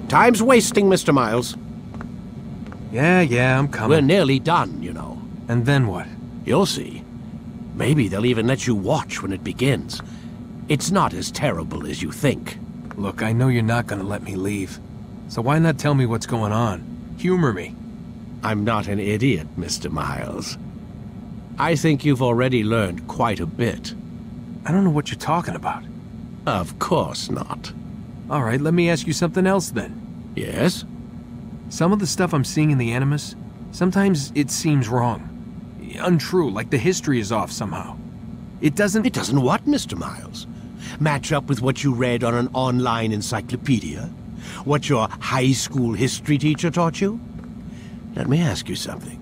Time's wasting, Mr. Miles. Yeah, I'm coming. We're nearly done, you know. And then what? You'll see. Maybe they'll even let you watch when it begins. It's not as terrible as you think. Look, I know you're not gonna let me leave. So why not tell me what's going on? Humor me. I'm not an idiot, Mr. Miles. I think you've already learned quite a bit. I don't know what you're talking about. Of course not. All right, let me ask you something else then. Yes? Some of the stuff I'm seeing in the Animus, sometimes it seems wrong. Untrue, like the history is off somehow. It doesn't... It doesn't what, Mr. Miles? Match up with what you read on an online encyclopedia? What your high school history teacher taught you? Let me ask you something.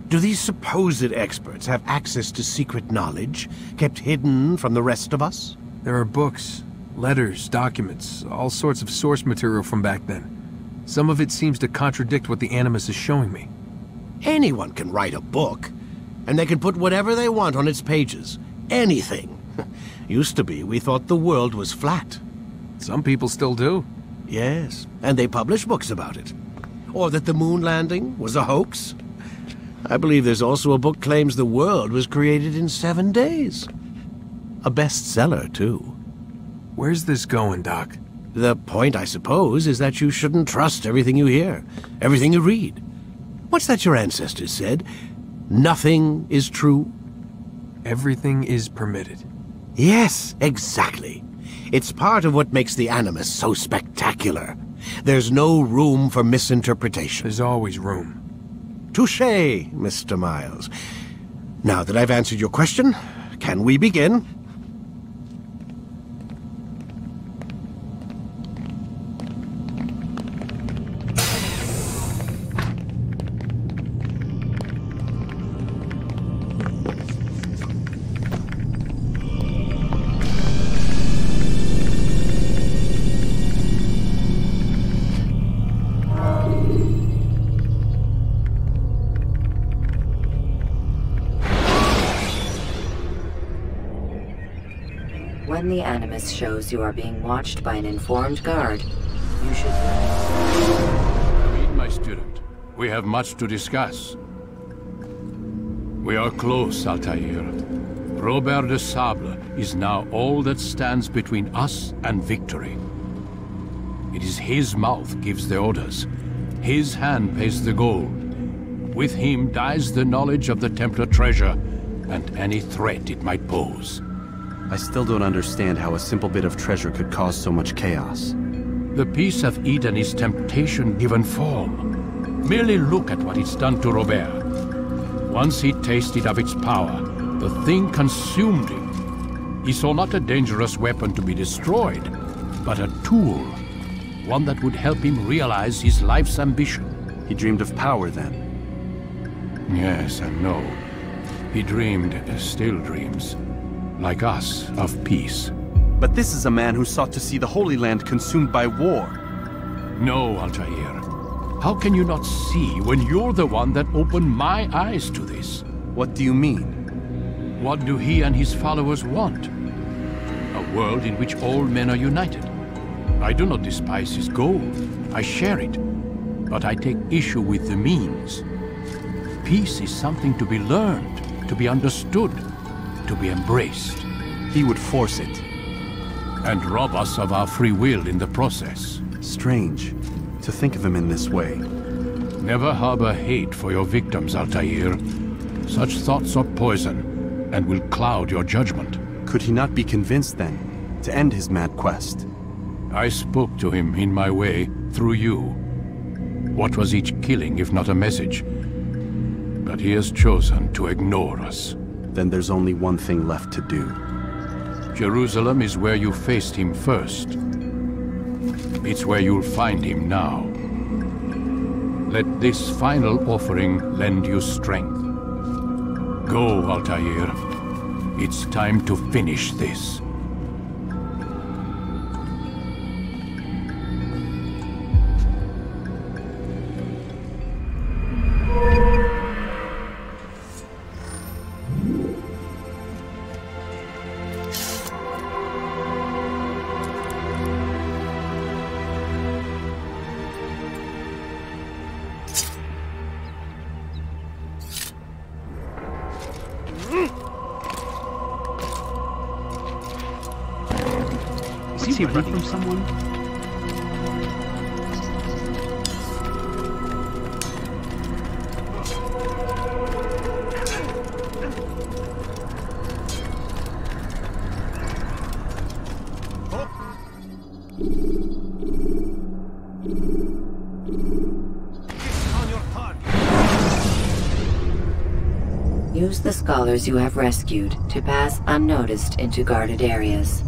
Do these supposed experts have access to secret knowledge kept hidden from the rest of us? There are books, letters, documents, all sorts of source material from back then. Some of it seems to contradict what the Animus is showing me. Anyone can write a book, and they can put whatever they want on its pages. Anything. Used to be, we thought the world was flat. Some people still do. Yes, and they publish books about it. Or that the moon landing was a hoax. I believe there's also a book claims the world was created in 7 days. A bestseller, too. Where's this going, Doc? The point, I suppose, is that you shouldn't trust everything you hear, everything you read. What's that your ancestors said? Nothing is true? Everything is permitted. Yes, exactly. It's part of what makes the Animus so spectacular. There's no room for misinterpretation. There's always room. Touché, Mr. Miles. Now that I've answered your question, can we begin? When the Animus shows you are being watched by an informed guard, you should... Read, my student. We have much to discuss. We are close, Altair. Robert de Sable is now all that stands between us and victory. It is his mouth gives the orders. His hand pays the gold. With him dies the knowledge of the Templar treasure and any threat it might pose. I still don't understand how a simple bit of treasure could cause so much chaos. The Peace of Eden is temptation given form. Merely look at what it's done to Robert. Once he tasted of its power, the thing consumed him. He saw not a dangerous weapon to be destroyed, but a tool. One that would help him realize his life's ambition. He dreamed of power then? Yes and no. He dreamed, still dreams. Like us, of peace. But this is a man who sought to see the Holy Land consumed by war. No, Altair. How can you not see when you're the one that opened my eyes to this? What do you mean? What do he and his followers want? A world in which all men are united. I do not despise his goal. I share it. But I take issue with the means. Peace is something to be learned, to be understood, to be embraced. He would force it. And rob us of our free will in the process. Strange to think of him in this way. Never harbor hate for your victims, Altair. Such thoughts are poison and will cloud your judgment. Could he not be convinced then to end his mad quest? I spoke to him in my way, through you. What was each killing if not a message? But he has chosen to ignore us. Then there's only one thing left to do. Jerusalem is where you faced him first. It's where you'll find him now. Let this final offering lend you strength. Go, Altair. It's time to finish this. Is he running from someone? Use the scholars you have rescued to pass unnoticed into guarded areas.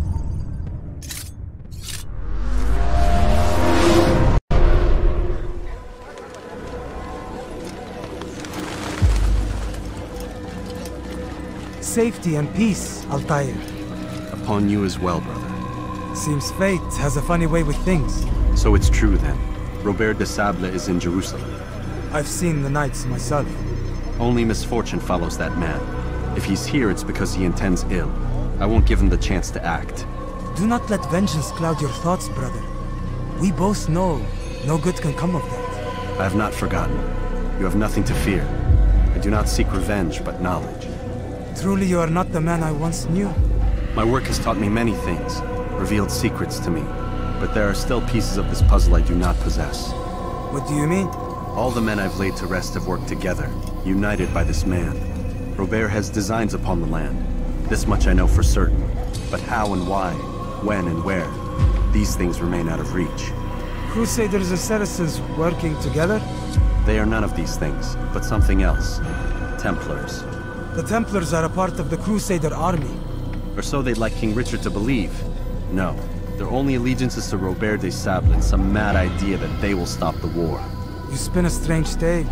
Safety and peace, Altair. Upon you as well, brother. Seems fate has a funny way with things. So it's true then. Robert de Sable is in Jerusalem. I've seen the Knights myself. Only misfortune follows that man. If he's here, it's because he intends ill. I won't give him the chance to act. Do not let vengeance cloud your thoughts, brother. We both know no good can come of that. I have not forgotten. You have nothing to fear. I do not seek revenge, but knowledge. Truly you are not the man I once knew. My work has taught me many things, revealed secrets to me. But there are still pieces of this puzzle I do not possess. What do you mean? All the men I've laid to rest have worked together, united by this man. Robert has designs upon the land. This much I know for certain. But how and why, when and where, these things remain out of reach. Crusaders and Saracens working together? They are none of these things, but something else. Templars. The Templars are a part of the Crusader army. Or so they'd like King Richard to believe. No, their only allegiance is to Robert de Sable and some mad idea that they will stop the war. You spin a strange tale.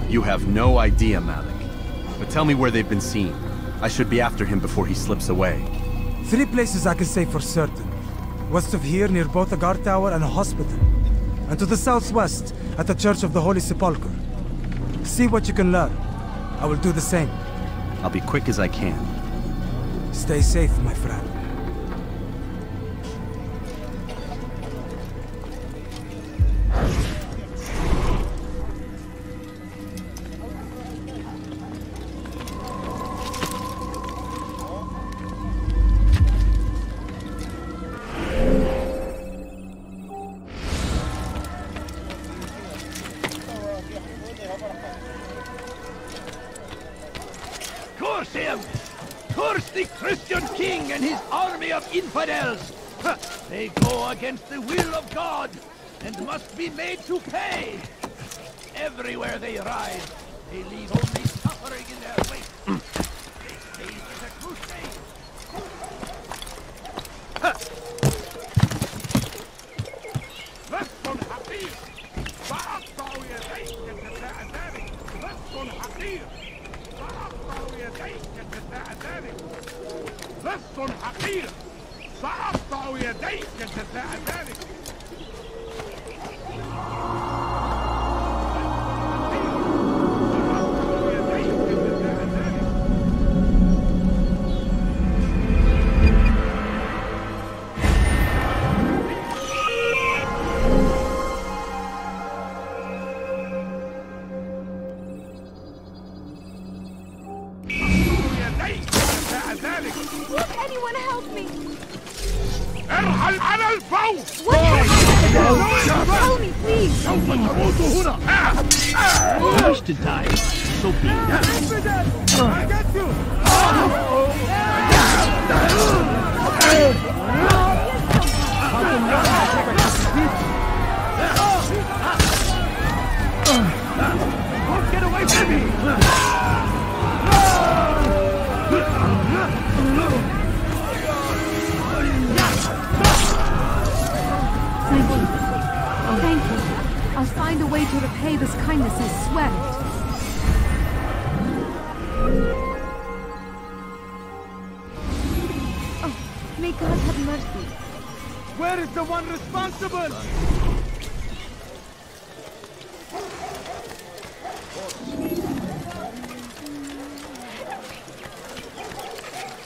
You have no idea, Malik. But tell me where they've been seen. I should be after him before he slips away. 3 places I can say for certain. West of here, near both a guard tower and a hospital. And to the southwest, at the Church of the Holy Sepulchre. See what you can learn. I will do the same. I'll be quick as I can. Stay safe, my friend. Curse him! Curse the Christian king and his army of infidels! They go against the will of God, and must be made to pay! Everywhere they ride, they leave only suffering in their wake. This day is a crusade! لست حقير! سأقطع يديك جزاء ذلك! لست حقير! سأقطع يديك جزاء ذلك! لست حقير! سأقطع يديك جزاء ذلك! Would anyone help me? ارحل على الفور! What can I do? Tell me, please! سوف تموت هنا! You wish to die, so be it. I got you! Don't get away from me! Thank you. I'll find a way to repay this kindness, I swear it. Oh, may God have mercy. Where is the one responsible?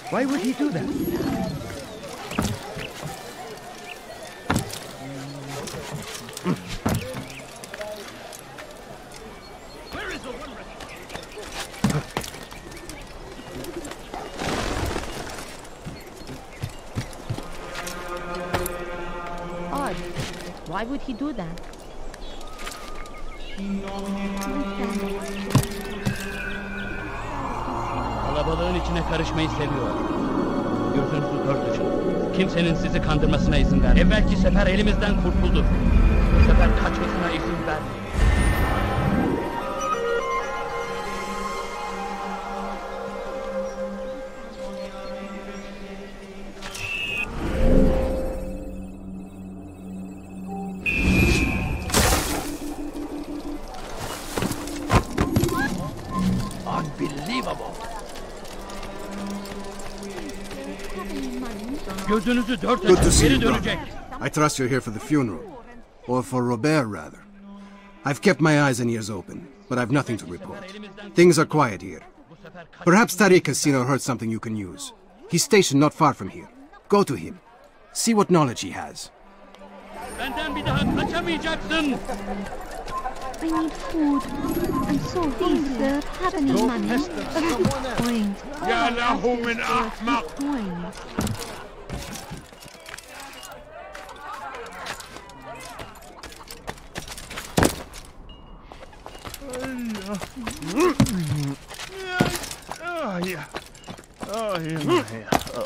Why would he do that? Where is the one Why would he do that? Kalabalığın içine karışmayı seviyor. Gözünüzü dört açın. Kimsenin sizi kandırmasına izin vermeyin. Evvelki sefer elimizden kurtuldu. Bu sefer kaçmasına izin vermeyin. Unbelievable. Gözünüzü dört Good to açın. see Geri you, brother. dönecek. I trust you're here for the funeral. Or for Robert, rather. I've kept my eyes and ears open, but I've nothing to report. Things are quiet here. Perhaps Tariq has seen or heard something you can use. He's stationed not far from here. Go to him. See what knowledge he has. Benden bir daha kaçamayacaksın. I need food. I'm so hungry. Sir, have any money? A few coins. يا له من أحمق. Coins. Oh, yeah. Oh, yeah. Oh.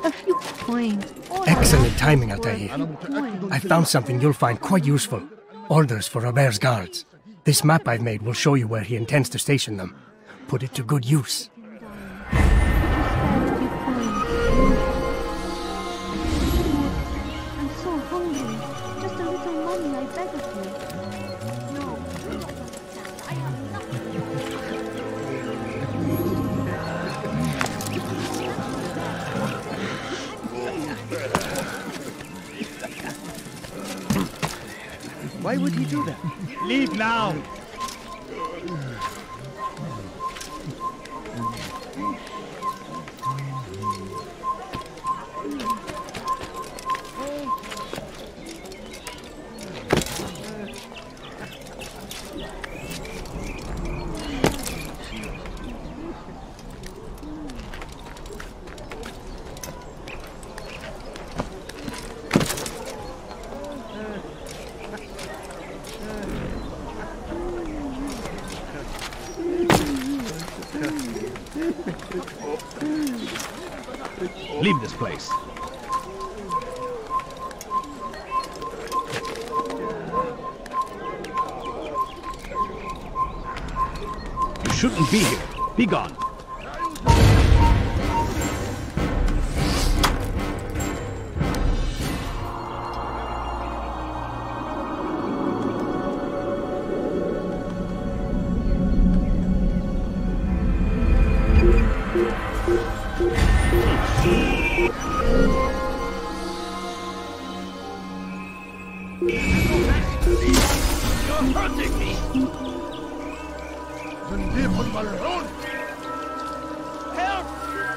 A few coins. Excellent timing, Altair. I found something you'll find quite useful. Orders for Robert's guards. This map I've made will show you where he intends to station them. Put it to good use. I'm so hungry. Just a little money, I beg of you. No, I have Why would he do that? Leave now! Leave this place. You shouldn't be here. Be gone. You're hurting me! Leave him alone! Help!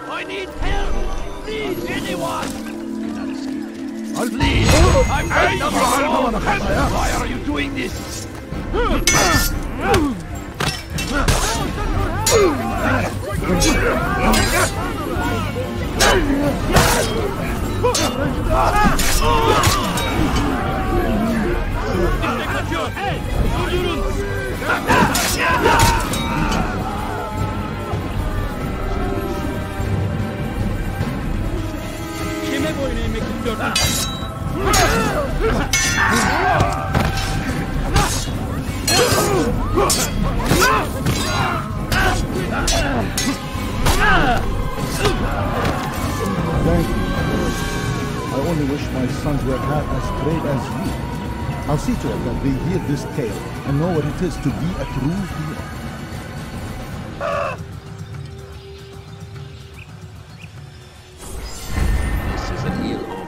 I need help! Please, anyone! Please! I'm right number one! Why are you doing this? Kime boyun eğmek istiyorsun? Thank you. I only wish my sons were half as great as you. I'll see to it that they hear this tale and know what it is to be a true hero. This is an ill omen.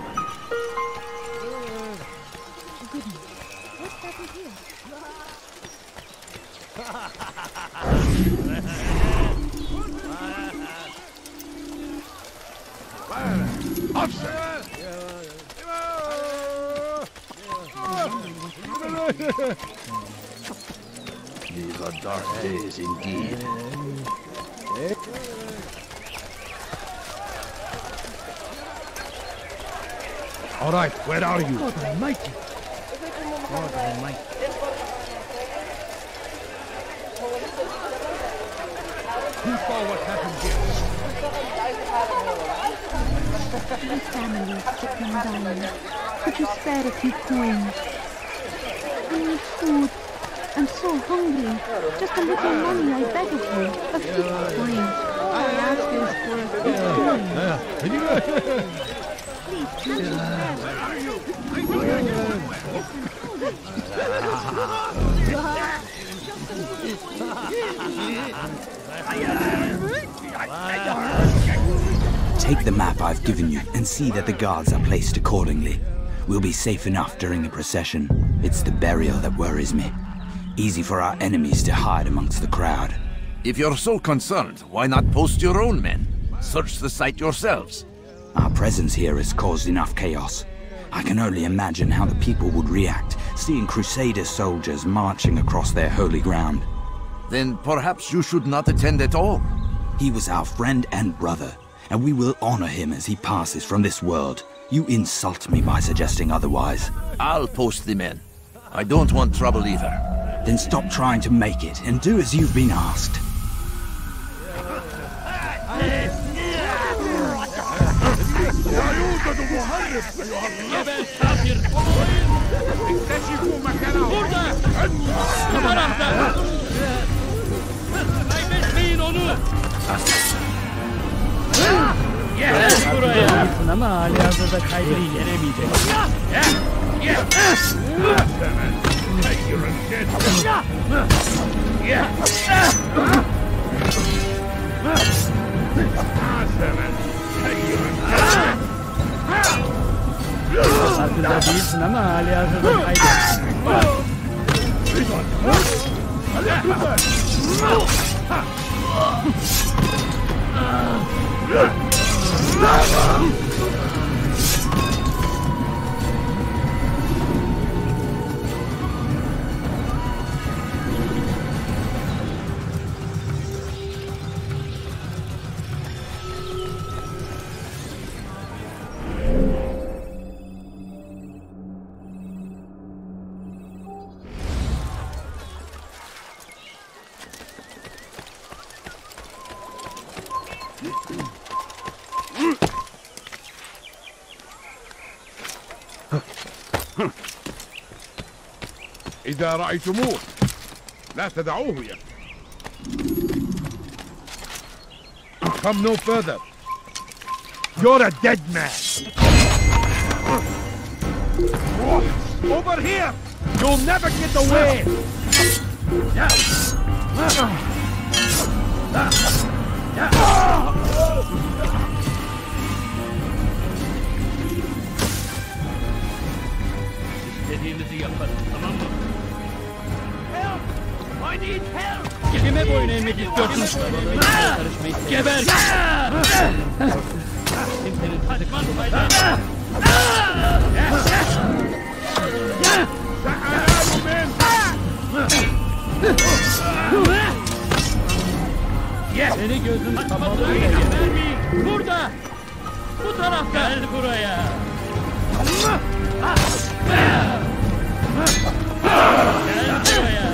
goodness. What's happened here? These are dark days indeed. All right, where are you? God Almighty! God Almighty! Who saw what happened here? My family is sick and dying. Could you spare a few coins? I need food. I'm so hungry. Just a little money, I beg of you. A few coins. All I ask is for a few coins. Please, can you spare? Where are you? Take the map I've given you and see that the guards are placed accordingly. We'll be safe enough during the procession. It's the burial that worries me. Easy for our enemies to hide amongst the crowd. If you're so concerned, why not post your own men? Search the site yourselves. Our presence here has caused enough chaos. I can only imagine how the people would react, seeing Crusader soldiers marching across their holy ground. Then perhaps you should not attend at all. He was our friend and brother, and we will honor him as he passes from this world. You insult me by suggesting otherwise. I'll post the men. I don't want trouble either. Then stop trying to make it, and do as you've been asked. Geber kafir! Burada! Bu tarafta! Kaybetmeyin onu! Gel buraya! Ama hali hazırda kaybını yenemeyecek. Farkında değilsin ama hali hazırda kaybettin. إذا رأيتموه لا تدعوه يا. Come no further. You're a dead man. Over here. You'll never get away. İstediğimizi yaparız, tamam mı? Help! I need help! Kime boyun eğmek istiyorsun? Geber! Kimsenin sıkman fayda. Seni gözün kapalı. Burada! Bu tarafta! Gel buraya! Gel buraya!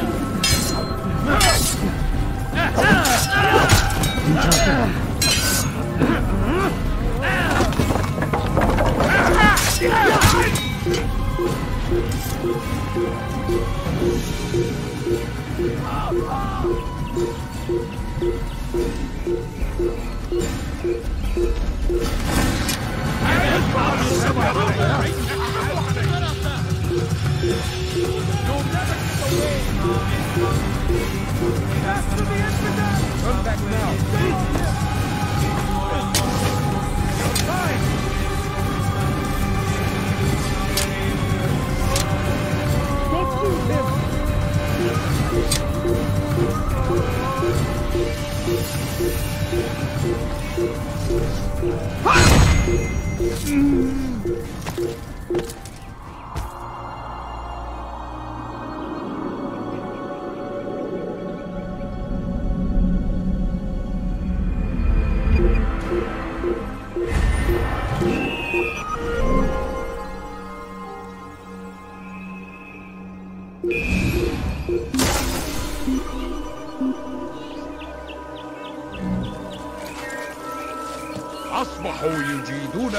Turn back now. Don't shoot him.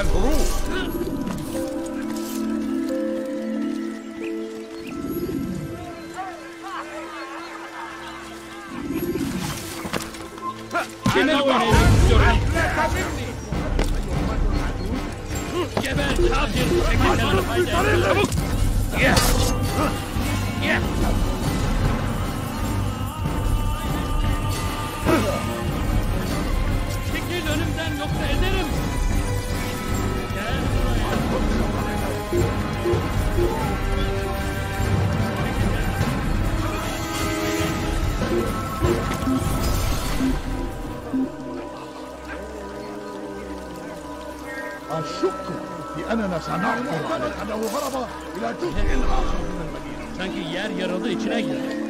الهروب. Kime oynayalım istiyorum? Geber kafir! Çabuk! Çekil önümden yoksa ederim! Gel الشك بأننا سنعثر على أنه هرب إلى جزء آخر من المدينة. Sanki yer yarıldı içine girdi.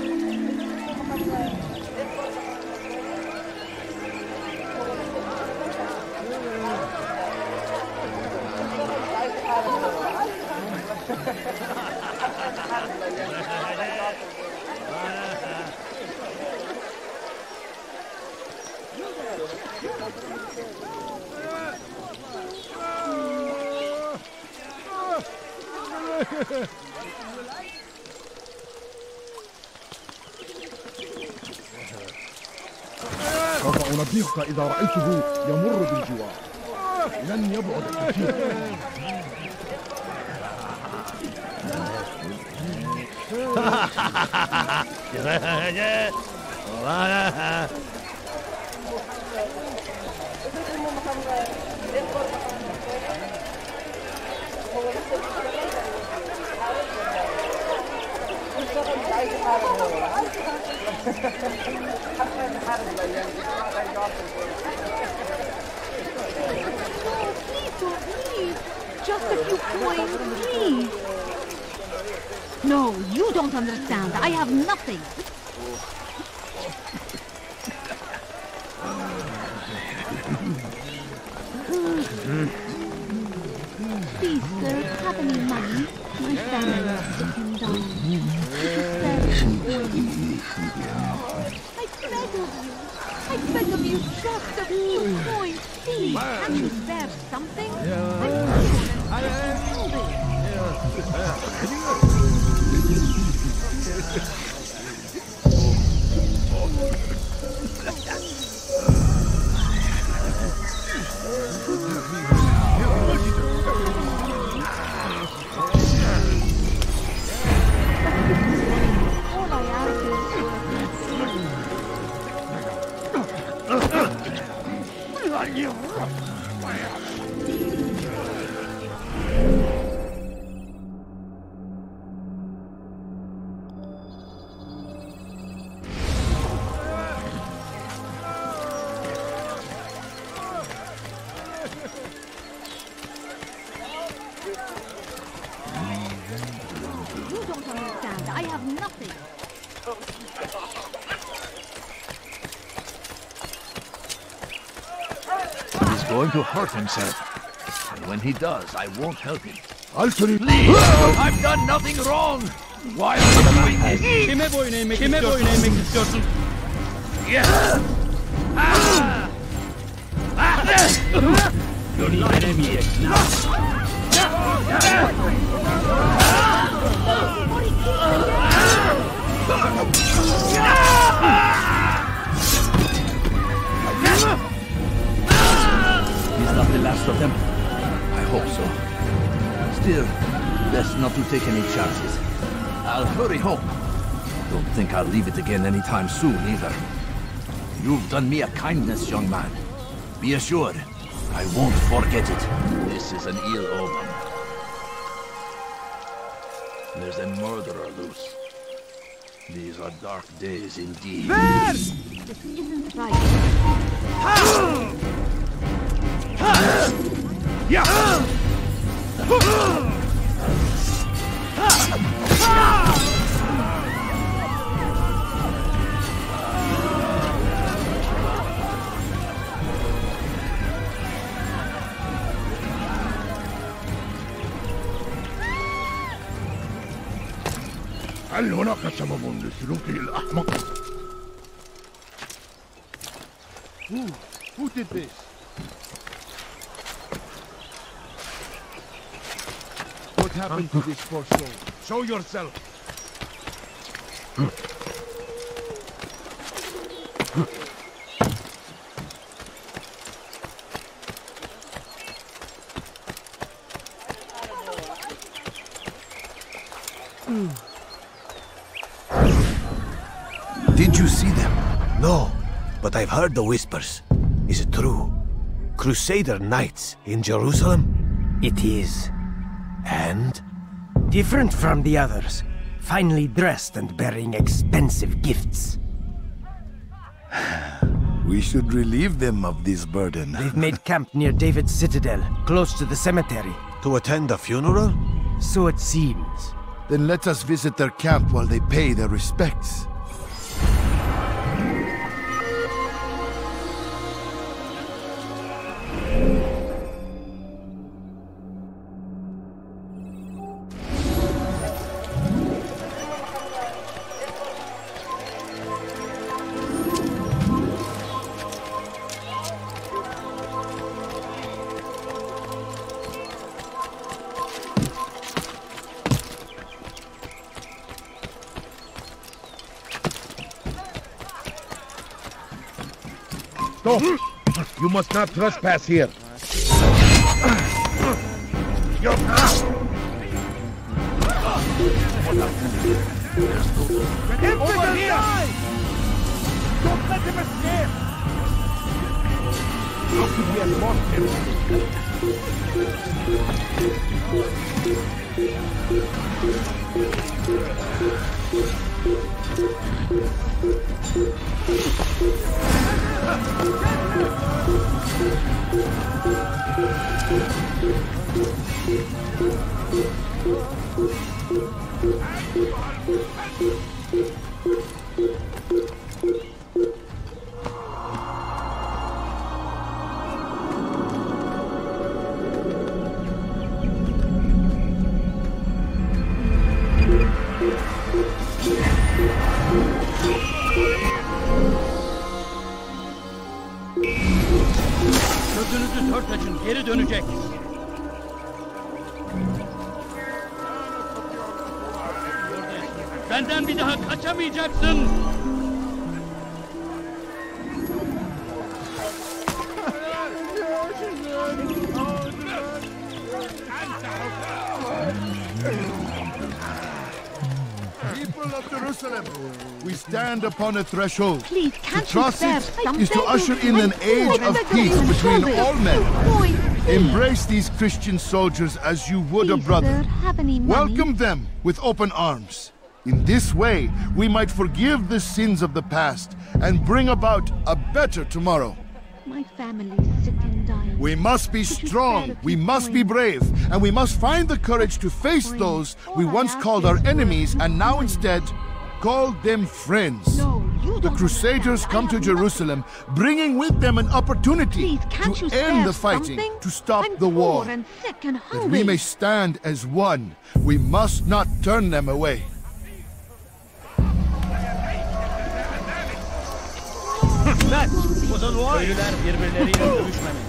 سوف أنبهك إذا رأيته يمر بالجوار. لن يبعد كثير. Just a few coins, please. No, you don't understand. I have nothing. Please, sir, have any money? My family is sitting down. I beg of you, just a few coins, please. Can't you spare something? Going to hurt himself. And when he does, I won't help him. Altri, please! I've done nothing wrong! Why are you doing this? Kime boyun eğmek istiyorsun? Gönül veremeyeceksin. He's not the last of them. I hope so. Still, best not to take any chances. I'll hurry home. Don't think I'll leave it again anytime soon, either. You've done me a kindness, young man. Be assured, I won't forget it. This is an ill omen. There's a murderer loose. These are dark days indeed. This isn't right. هل هناك سبب لسلوكه الأحمق؟ Who did this? happened to this poor soul? Show yourself. Did you see them? No, but I've heard the whispers. Is it true? Crusader knights in Jerusalem? It is. And? Different from the others. Finely dressed and bearing expensive gifts. We should relieve them of this burden. They've made camp near David's citadel, close to the cemetery. To attend a funeral? So it seems. Then let us visit their camp while they pay their respects. Stop! You must not trespass here. Over here! Don't let him escape! How could we have lost Gözünüzü dört açın, geri dönecek. Benden bir daha kaçamayacaksın. People of Jerusalem, we stand upon a threshold. Please, to cross it is to something? usher in an age of peace between all men. Embrace these Christian soldiers as you would a brother. Welcome them with open arms. In this way, we might forgive the sins of the past and bring about a better tomorrow. My family's sick and dying. We must be strong, we must be brave, and we must find the courage to face those we once called our enemies and now instead call them friends. The Crusaders come to Jerusalem, bringing with them an opportunity to end the fighting, to stop the war. That we may stand as one, we must not turn them away. Köylüler birbirleriyle dövüşmemeli.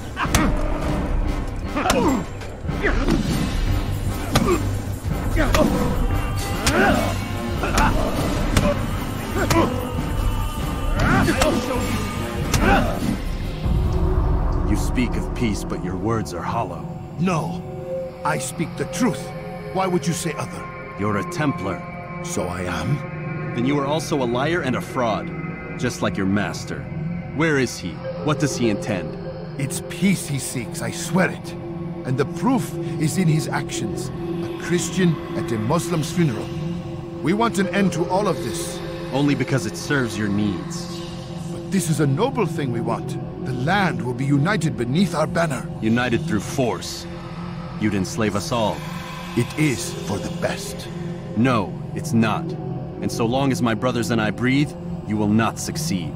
You speak of peace, but your words are hollow. No, I speak the truth. Why would you say other? You're a Templar. So I am? Then you are also a liar and a fraud, just like your master. Where is he? What does he intend? It's peace he seeks, I swear it. And the proof is in his actions. A Christian at a Muslim's funeral. We want an end to all of this. Only because it serves your needs. But this is a noble thing we want. The land will be united beneath our banner. United through force. You'd enslave us all. It is for the best. No, it's not. And so long as my brothers and I breathe, you will not succeed.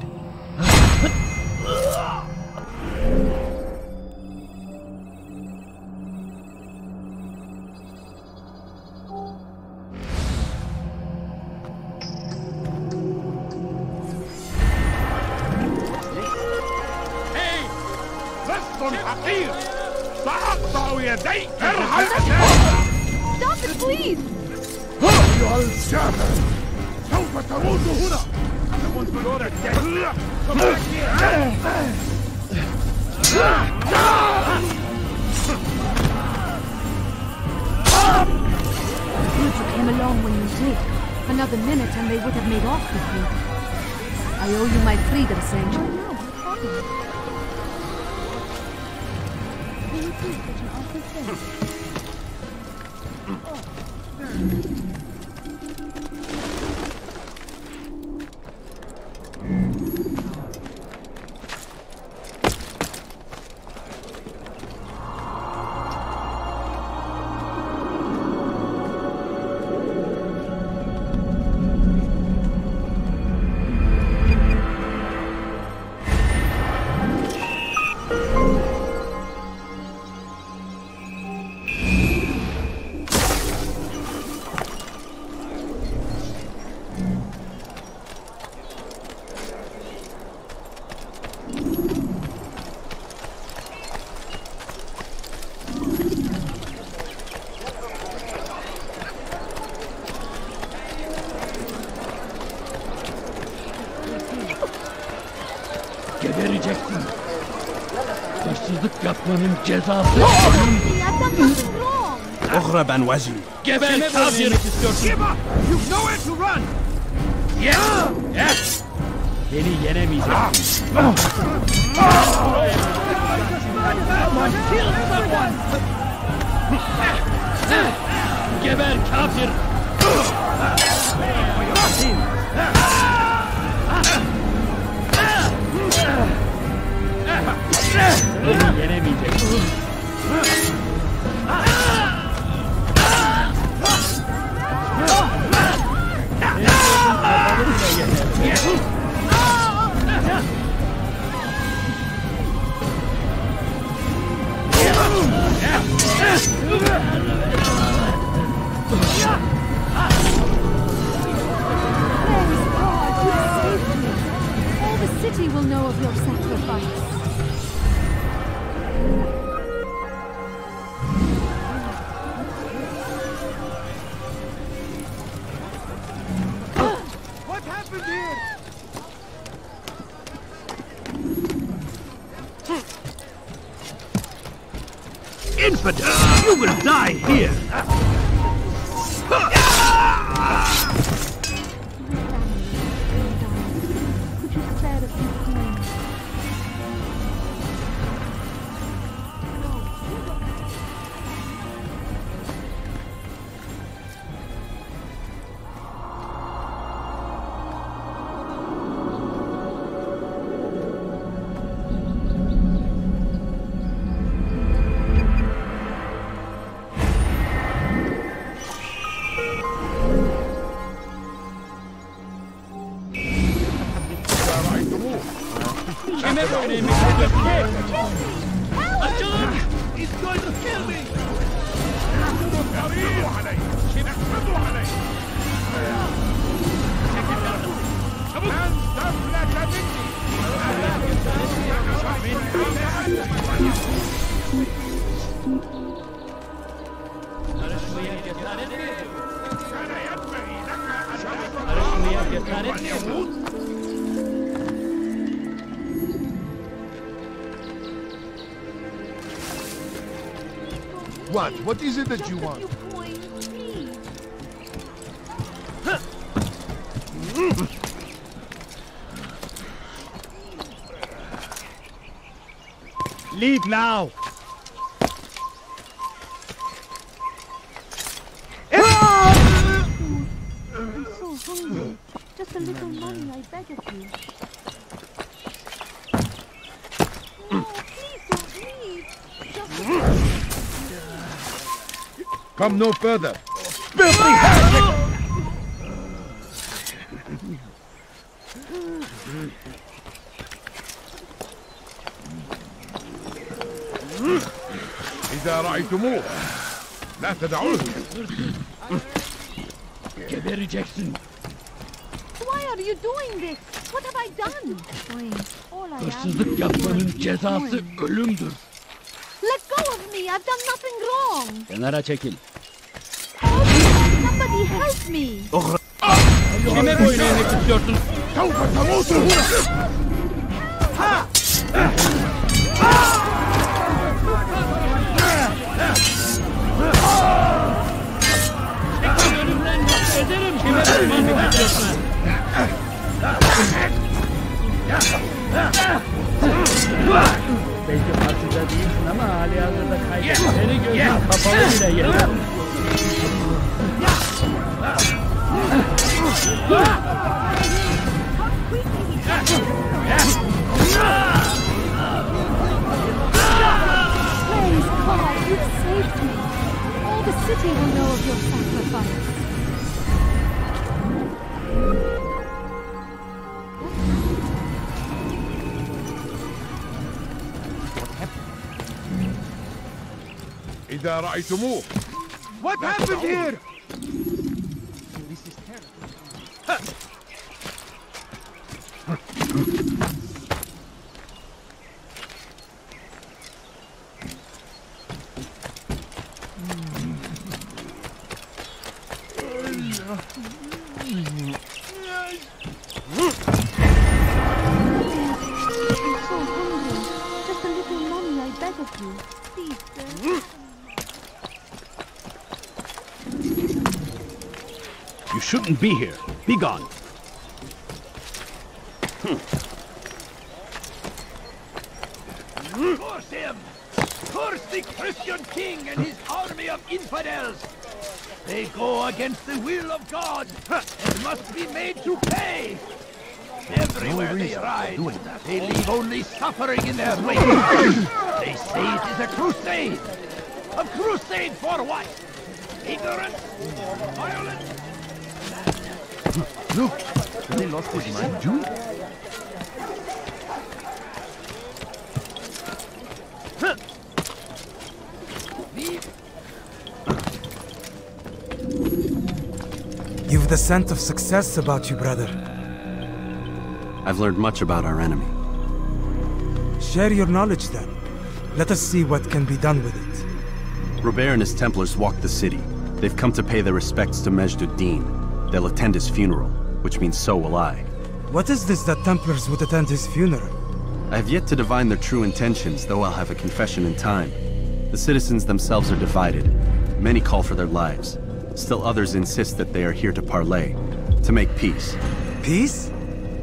Stop the والشعب سوف تموت هنا. You came along when you did. Another minute and they would have made off with me. I owe you my freedom, Saint. Gebereceksin. Hırsızlık yapmanın cezası. Ohraban Wazir. Geber kafir! Give up! You've nowhere to run! Yes! Beni yenemeyeceksin. Kill someone! Geber kafir! Beni yenemeyeceksin. All the city will know of your sacrifice. What happened here? Infidel! You will die here! Could you spare a few coins? He's going to kill me! What? What is it that you want? Leave now! I'm so hungry. Just a little money, I beg of you. No, please don't leave. Just Come no further. Filthy heretic! إذا رأيتموه لا تدعوه. Gebereceksin. why are you doing this? What have I done? All I Hırsızlık yapmanın cezası ölümdür. Let go of me! I've done nothing wrong! Kenara çekil. Somebody help Help me! Kime boyun eğmek istiyorsun? Önümden ederim. Kime boyun eğmek istiyorsun? Belki farkında değilsin ama hali hazırda kaybet. Seni gözün kapalı bile yeter. Praise God, you've saved me. All the city will know of your sacrifice. إذا رأيتموه. What happened here? This is terrible. You shouldn't be here. Be gone. Curse him! Curse the Christian king and his army of infidels! They go against the will of God and must be made to pay! Everywhere they ride, they leave only suffering in their wake. They say it is a crusade! A crusade for what? Ignorance? Violence? Look, they lost his mind, Jew. You've the scent of success about you, brother. I've learned much about our enemy. Share your knowledge then. Let us see what can be done with it. Robert and his Templars walk the city. They've come to pay their respects to Majd ad-Din. They'll attend his funeral, which means so will I. What is this that Templars would attend his funeral? I have yet to divine their true intentions, though I'll have a confession in time. The citizens themselves are divided. Many call for their lives. Still others insist that they are here to parley, to make peace. Peace?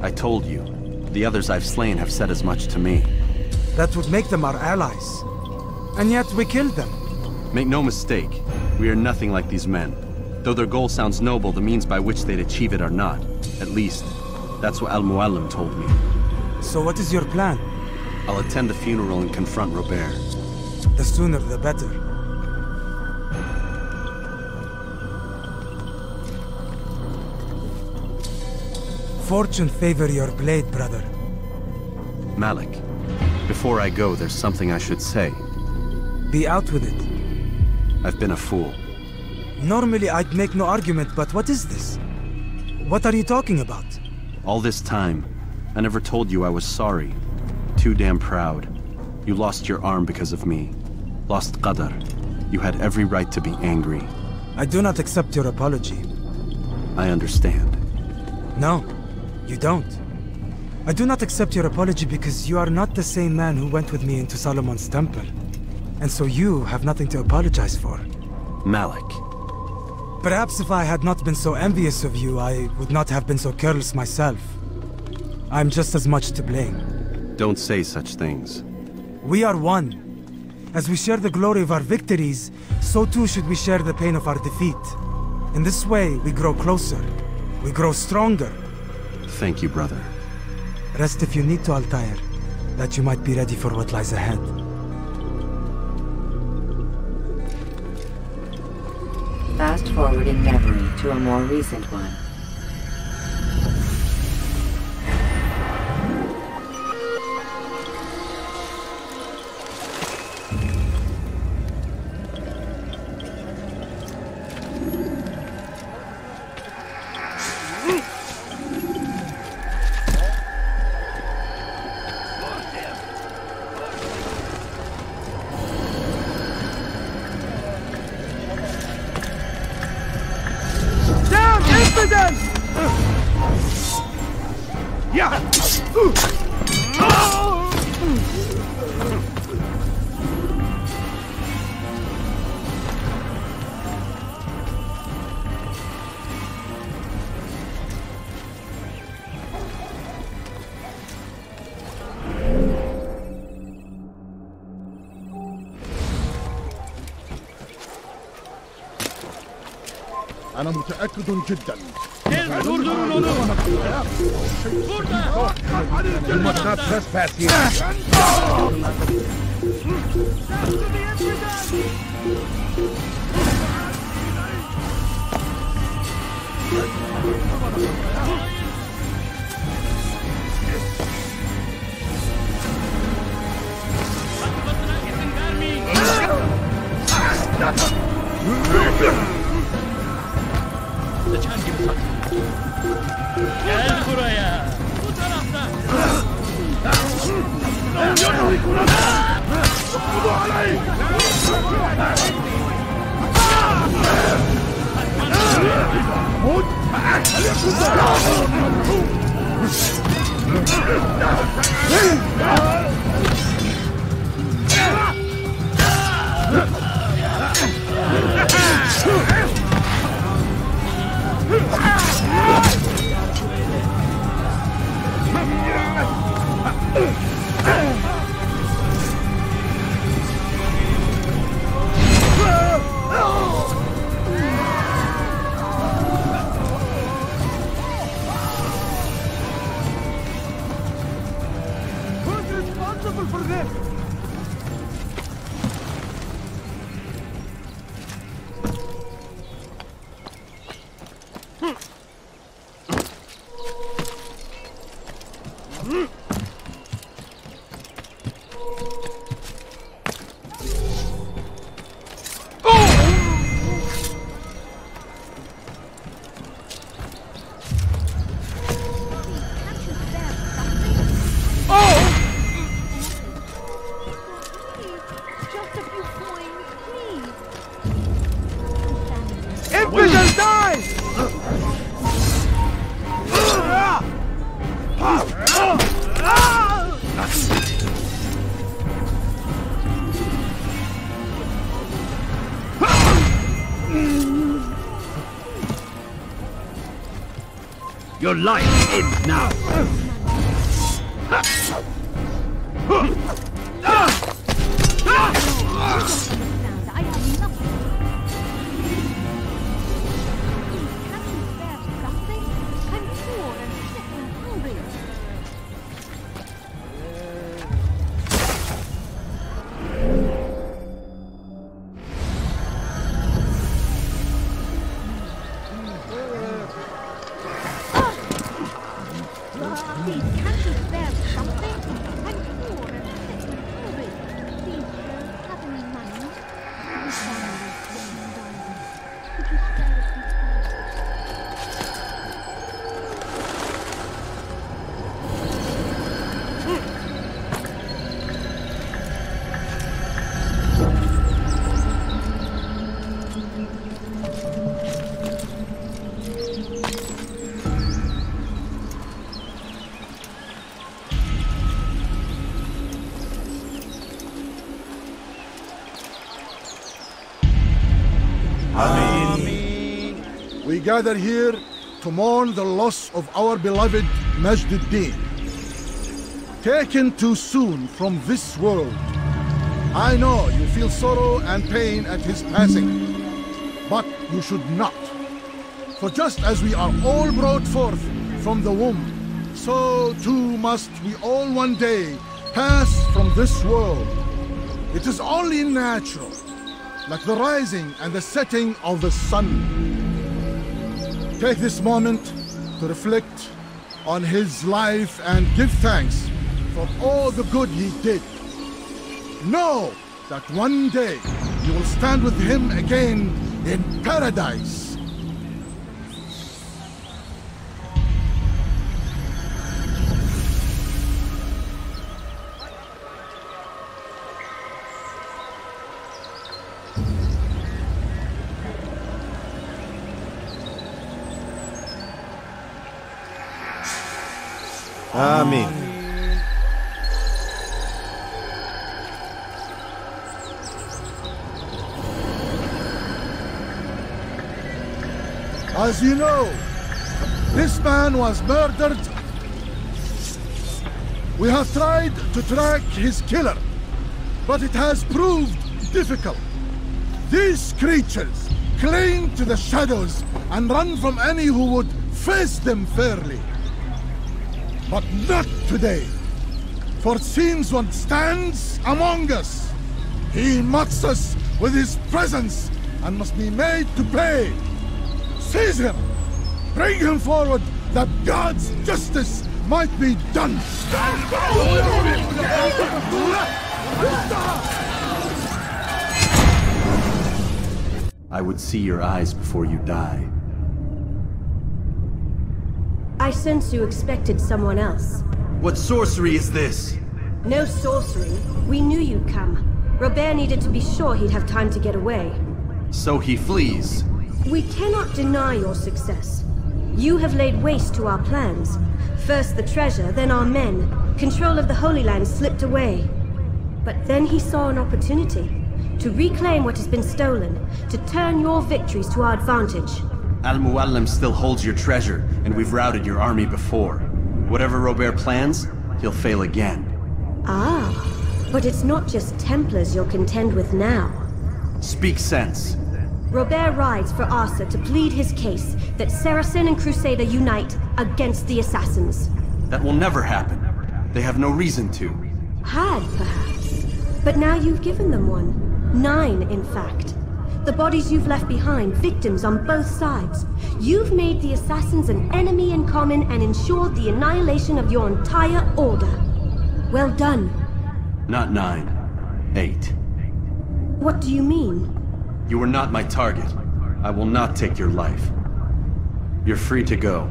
I told you. The others I've slain have said as much to me. That would make them our allies. And yet we killed them. Make no mistake, we are nothing like these men. Though their goal sounds noble, the means by which they'd achieve it are not. At least, that's what Al-Mualim told me. So what is your plan? I'll attend the funeral and confront Robert. The sooner the better. Fortune favor your blade, brother. Malik, before I go, there's something I should say. Be out with it. I've been a fool. Normally I'd make no argument, but what is this? What are you talking about? All this time, I never told you I was sorry. Too damn proud. You lost your arm because of me. Lost Qadar. You had every right to be angry. I do not accept your apology. I understand. No, you don't. I do not accept your apology because you are not the same man who went with me into Solomon's temple. And so you have nothing to apologize for. Malik. Perhaps if I had not been so envious of you, I would not have been so careless myself. I'm just as much to blame. Don't say such things. We are one. As we share the glory of our victories, so too should we share the pain of our defeat. In this way, we grow closer. We grow stronger. Thank you, brother. Rest if you need to, Altair, that you might be ready for what lies ahead. Fast-forwarding memory to a more recent one. Down! them! Yeah! أنا متأكد جدا. You must not trespass here. Sıçan gibi satın. Gel buraya. Bu tarafta. Who's responsible for this? Infidel, die! Your life ends now. We gather here to mourn the loss of our beloved Majd-ud-Din. Taken too soon from this world. I know you feel sorrow and pain at his passing, but you should not. For just as we are all brought forth from the womb, so too must we all one day pass from this world. It is only natural, like the rising and the setting of the sun. Take this moment to reflect on his life and give thanks for all the good he did. Know that one day you will stand with him again in paradise. Amen. As you know, this man was murdered. We have tried to track his killer, but it has proved difficult. These creatures cling to the shadows and run from any who would face them fairly. But not today, for it seems one stands among us. He mocks us with his presence and must be made to pay. Seize him! Bring him forward that God's justice might be done! I would see your eyes before you die. I sense you expected someone else. What sorcery is this? No sorcery. We knew you'd come. Robert needed to be sure he'd have time to get away. So he flees. We cannot deny your success. You have laid waste to our plans. First the treasure, then our men. Control of the Holy Land slipped away. But then he saw an opportunity to reclaim what has been stolen, to turn your victories to our advantage. Al-Mualim still holds your treasure, and we've routed your army before. Whatever Robert plans, he'll fail again. Ah, but it's not just Templars you'll contend with now. Speak sense. Robert rides for Asa to plead his case that Saracen and Crusader unite against the Assassins. That will never happen. They have no reason to. Had, perhaps. But now you've given them one. 9, in fact. The bodies you've left behind, victims on both sides. You've made the Assassins an enemy in common and ensured the annihilation of your entire order. Well done. Not 9. 8. What do you mean? You were not my target. I will not take your life. You're free to go,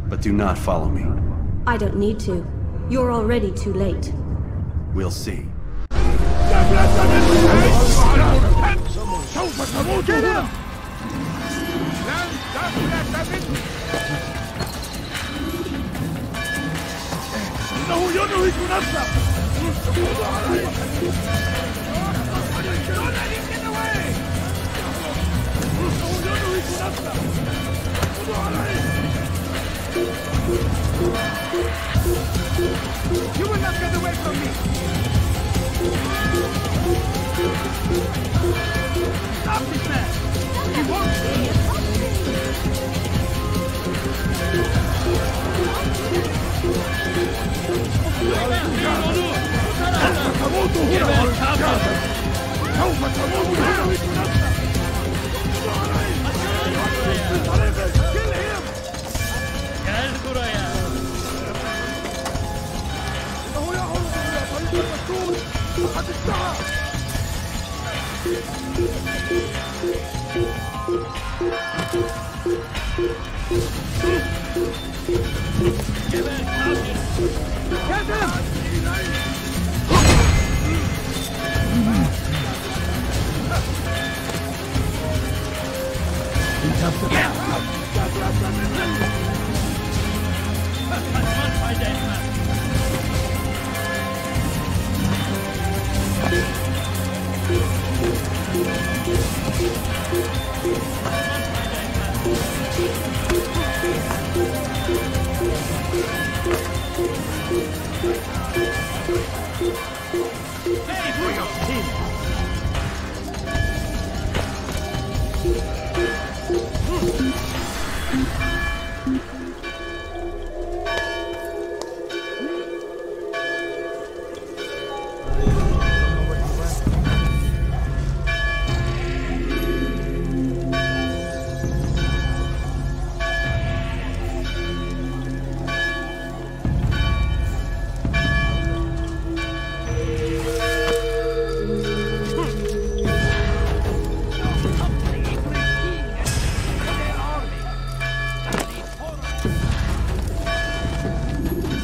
but do not follow me. I don't need to. You're already too late. We'll see. Get him! You will not get away from me! Stop this man! He won't see Gel buraya.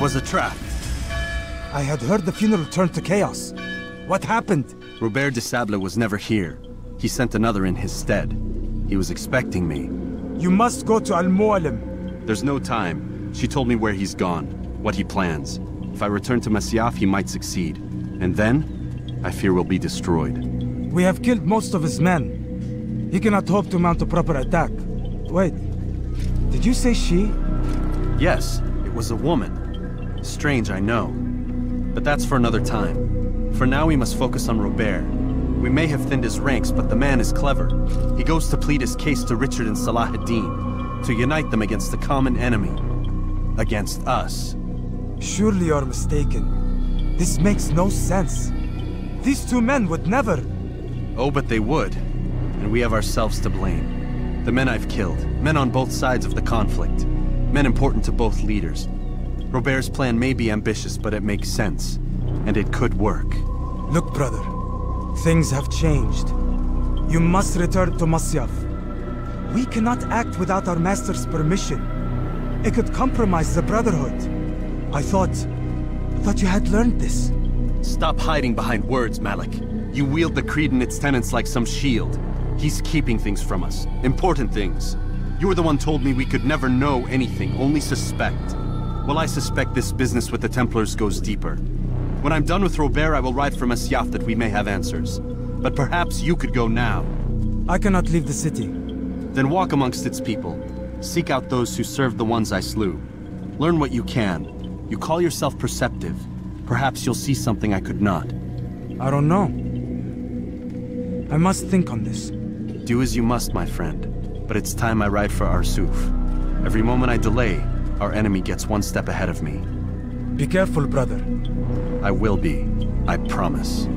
Was a trap. I had heard the funeral turned to chaos. What happened? Robert de Sable was never here. He sent another in his stead. He was expecting me. You must go to Al-Mualim. There's no time. She told me where he's gone. what he plans. If I return to Masyaf, he might succeed. And then, I fear we'll be destroyed. We have killed most of his men. He cannot hope to mount a proper attack. Wait, did you say she? Yes, it was a woman. Strange, I know. But that's for another time. For now, we must focus on Robert. We may have thinned his ranks, but the man is clever. He goes to plead his case to Richard and Salah ad-Din, to unite them against the common enemy. Against us. Surely you're mistaken. This makes no sense. These two men would never... Oh, but they would. And we have ourselves to blame. The men I've killed, men on both sides of the conflict, men important to both leaders. Robert's plan may be ambitious, but it makes sense. And it could work. Look, brother. Things have changed. You must return to Masyaf. We cannot act without our master's permission. It could compromise the Brotherhood. I thought you had learned this. Stop hiding behind words, Malik. You wield the creed and its tenets like some shield. He's keeping things from us. Important things. You were the one told me we could never know anything, only suspect. Well, I suspect this business with the Templars goes deeper. When I'm done with Robert, I will ride for Masyaf that we may have answers. But perhaps you could go now. I cannot leave the city. Then walk amongst its people. Seek out those who served the ones I slew. Learn what you can. You call yourself perceptive. Perhaps you'll see something I could not. I don't know. I must think on this. Do as you must, my friend. But it's time I ride for Arsuf. Every moment I delay, our enemy gets one step ahead of me. Be careful, brother. I will be. I promise.